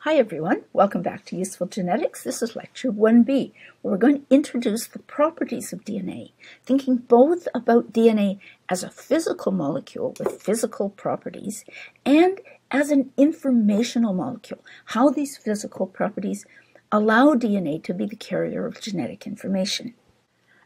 Hi everyone, welcome back to Useful Genetics. This is Lecture 1B, where we're going to introduce the properties of DNA, thinking both about DNA as a physical molecule with physical properties and as an informational molecule, how these physical properties allow DNA to be the carrier of genetic information.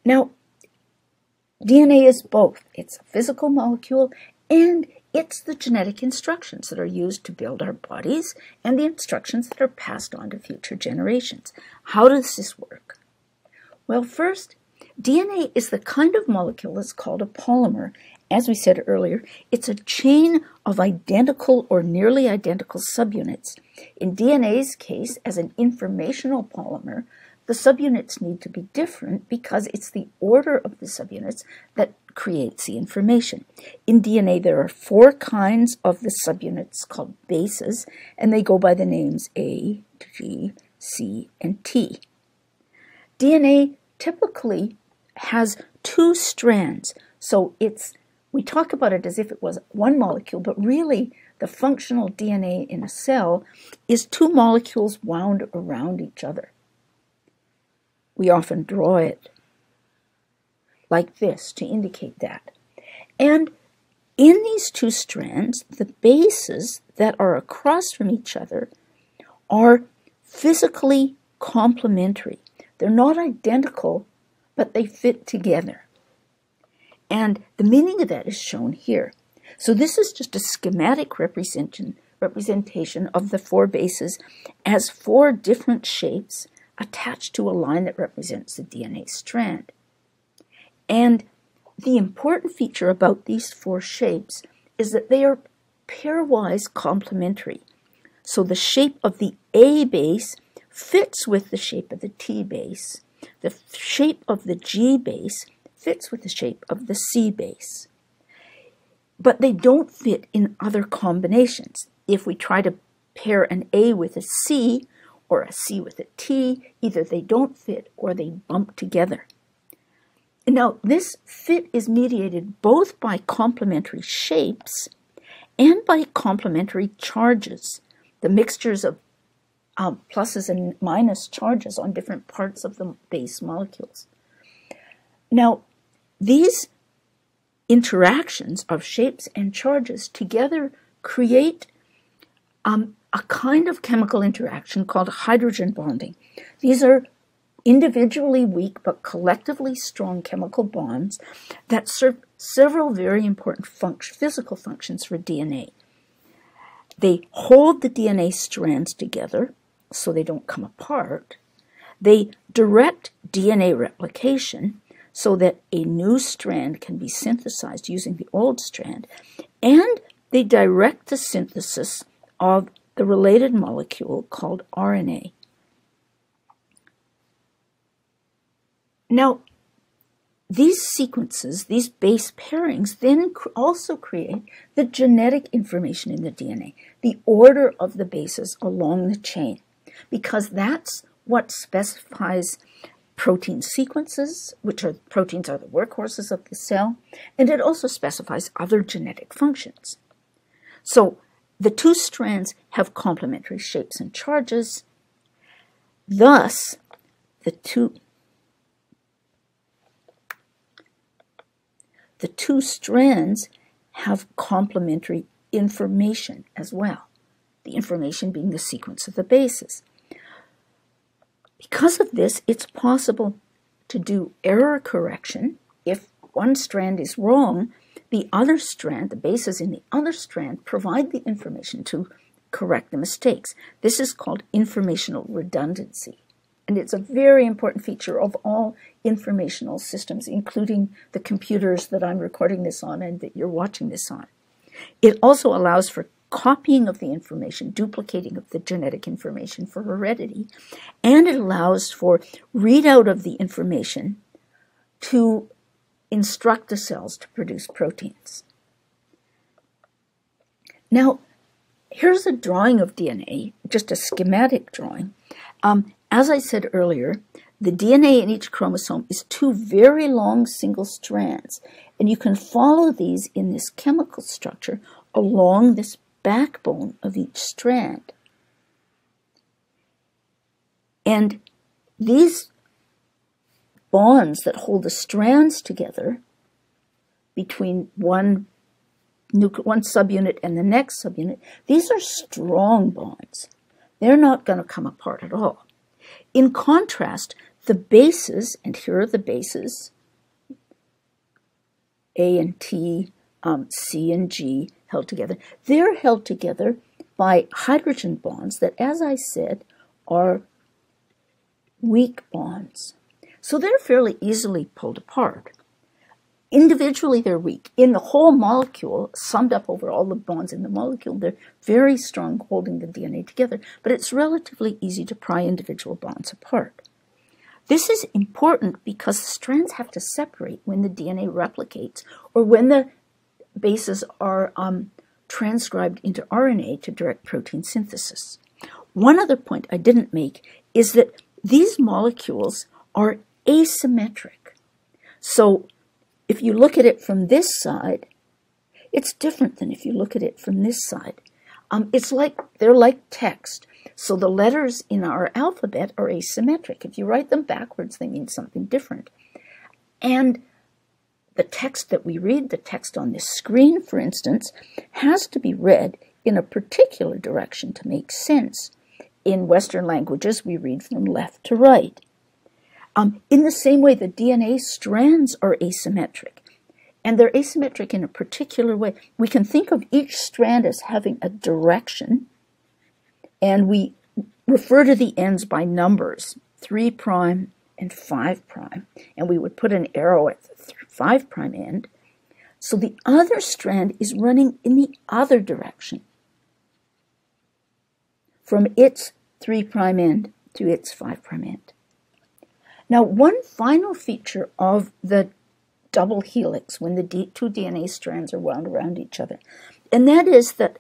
Now, DNA is both. It's a physical molecule and it's the genetic instructions that are used to build our bodies and the instructions that are passed on to future generations. How does this work? Well, first, DNA is the kind of molecule that's called a polymer. As we said earlier, it's a chain of identical or nearly identical subunits. In DNA's case, as an informational polymer, the subunits need to be different because it's the order of the subunits that creates the information. In DNA, there are 4 kinds of the subunits called bases, and they go by the names A, G, C, and T. DNA typically has 2 strands, so we talk about it as if it was one molecule, but really the functional DNA in a cell is 2 molecules wound around each other. We often draw it like this to indicate that. And in these 2 strands, the bases that are across from each other are physically complementary. They're not identical, but they fit together. And the meaning of that is shown here. So this is just a schematic representation of the 4 bases as 4 different shapes attached to a line that represents the DNA strand. And the important feature about these 4 shapes is that they are pairwise complementary. So the shape of the A base fits with the shape of the T base. The shape of the G base fits with the shape of the C base. But they don't fit in other combinations. If we try to pair an A with a C or a C with a T, either they don't fit or they bump together. Now, this fit is mediated both by complementary shapes and by complementary charges, the mixtures of pluses and minus charges on different parts of the base molecules. Now, these interactions of shapes and charges together create a kind of chemical interaction called hydrogen bonding. These are individually weak but collectively strong chemical bonds that serve several very important physical functions for DNA. They hold the DNA strands together so they don't come apart. They direct DNA replication so that a new strand can be synthesized using the old strand. And they direct the synthesis of the related molecule called RNA. Now, these sequences, these base pairings, then also create the genetic information in the DNA, the order of the bases along the chain, because that's what specifies protein sequences, proteins are the workhorses of the cell, and it also specifies other genetic functions. So the 2 strands have complementary shapes and charges. Thus, the two strands have complementary information as well, the information being the sequence of the bases. Because of this, it's possible to do error correction. If one strand is wrong, the other strand, the bases in the other strand, provide the information to correct the mistakes. This is called informational redundancy. And it's a very important feature of all informational systems, including the computers that I'm recording this on and that you're watching this on. It also allows for copying of the information, duplicating of the genetic information for heredity, and it allows for readout of the information to instruct the cells to produce proteins. Now, here's a drawing of DNA, just a schematic drawing. As I said earlier, the DNA in each chromosome is 2 very long single strands, and you can follow these in this chemical structure along this backbone of each strand. And these bonds that hold the strands together between one subunit and the next subunit, these are strong bonds. They're not going to come apart at all. In contrast, the bases, and here are the bases, A and T, C and G, held together. They're held together by hydrogen bonds that, as I said, are weak bonds. So they're fairly easily pulled apart. Individually, they're weak. In the whole molecule, summed up over all the bonds in the molecule, they're very strong, holding the DNA together, but it's relatively easy to pry individual bonds apart. This is important because the strands have to separate when the DNA replicates or when the bases are transcribed into RNA to direct protein synthesis. One other point I didn't make is that these molecules are asymmetric. So if you look at it from this side, it's different than if you look at it from this side. They're like text. So the letters in our alphabet are asymmetric. If you write them backwards, they mean something different. And the text that we read, the text on this screen, for instance, has to be read in a particular direction to make sense. In Western languages, we read from left to right. In the same way, the DNA strands are asymmetric, and they're asymmetric in a particular way. We can think of each strand as having a direction, and we refer to the ends by numbers, 3' and 5', and we would put an arrow at the 5' end. So the other strand is running in the other direction, from its 3' end to its 5' end. Now, one final feature of the double helix, when the two DNA strands are wound around each other, and that is that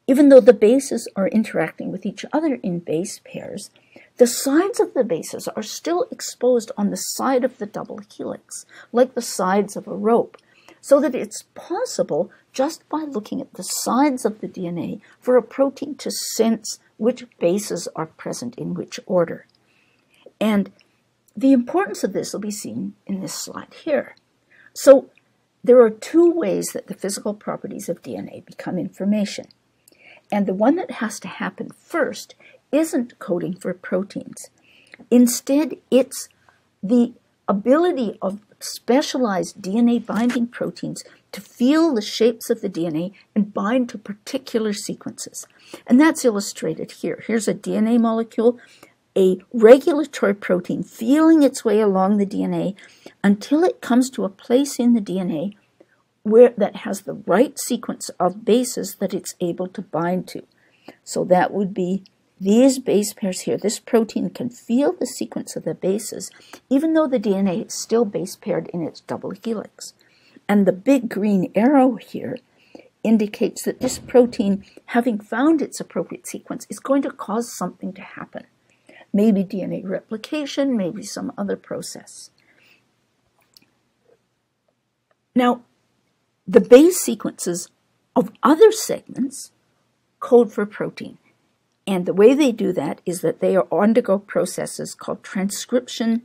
even though the bases are interacting with each other in base pairs, the sides of the bases are still exposed on the side of the double helix, like the sides of a rope, so that it's possible, just by looking at the sides of the DNA, for a protein to sense which bases are present in which order. And the importance of this will be seen in this slide here. So there are two ways that the physical properties of DNA become information. And the one that has to happen first isn't coding for proteins. Instead, it's the ability of specialized DNA binding proteins to feel the shapes of the DNA and bind to particular sequences. And that's illustrated here. Here's a DNA molecule, a regulatory protein feeling its way along the DNA until it comes to a place in the DNA that has the right sequence of bases that it's able to bind to. So that would be these base pairs here. This protein can feel the sequence of the bases, even though the DNA is still base paired in its double helix. And the big green arrow here indicates that this protein, having found its appropriate sequence, is going to cause something to happen. Maybe DNA replication, maybe some other process. Now, the base sequences of other segments code for protein. And the way they do that is that they undergo processes called transcription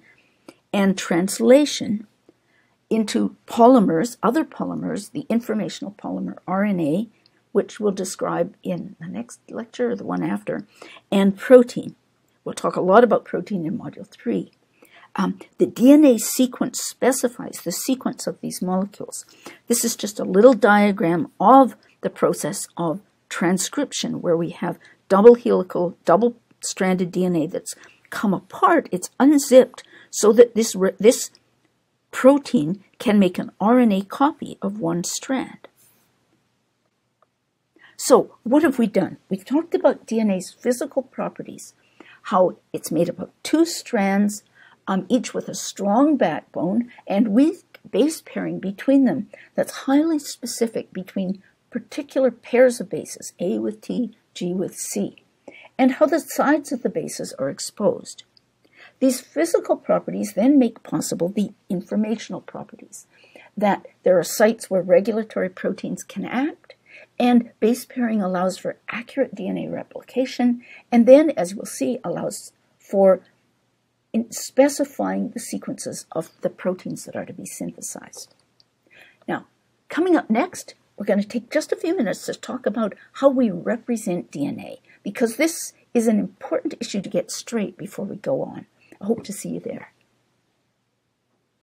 and translation into polymers, other polymers, the informational polymer RNA, which we'll describe in the next lecture or the one after, and protein. We'll talk a lot about protein in Module 3. The DNA sequence specifies the sequence of these molecules. This is just a little diagram of the process of transcription, where we have double helical, double-stranded DNA that's come apart. It's unzipped so that this protein can make an RNA copy of one strand. So what have we done? We've talked about DNA's physical properties, how it's made up of two strands, each with a strong backbone, and with base pairing between them that's highly specific between particular pairs of bases, A with T, G with C, and how the sides of the bases are exposed. These physical properties then make possible the informational properties, that there are sites where regulatory proteins can act, and base pairing allows for accurate DNA replication, and then, as we'll see, allows for specifying the sequences of the proteins that are to be synthesized. Now, coming up next, we're going to take just a few minutes to talk about how we represent DNA, because this is an important issue to get straight before we go on. I hope to see you there.